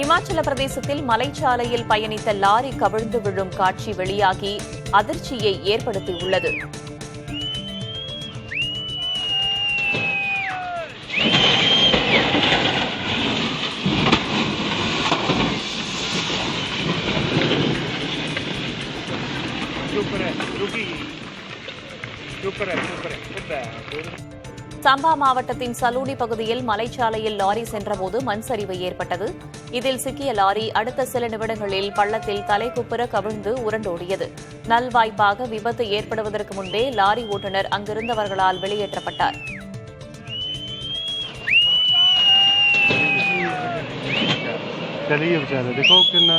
இமாச்சல பிரதேசத்தில் மலைச்சாலையில் பயணித்த லாரி கவிழ்ந்து விழும் காட்சி வெளியாகி அதிர்ச்சியை ஏற்படுத்தியுள்ளது. சம்பா மாவட்டத்தின் சலூனி பகுதியில் மலைச்சாலையில் லாரி சென்றபோது மண் சரிவு ஏற்பட்டது. இதில் சிக்கிய லாரி அடுத்த சில நிமிடங்களில் பள்ளத்தில் தலைக்குப்புற கவிழ்ந்து உருண்டோடியது. நல்வாய்ப்பாக விபத்து ஏற்படுவதற்கு முன்பே லாரி ஓட்டுநர் அங்கிருந்தவர்களால் வெளியேற்றப்பட்டார். चलिए बेचारे देखो कितना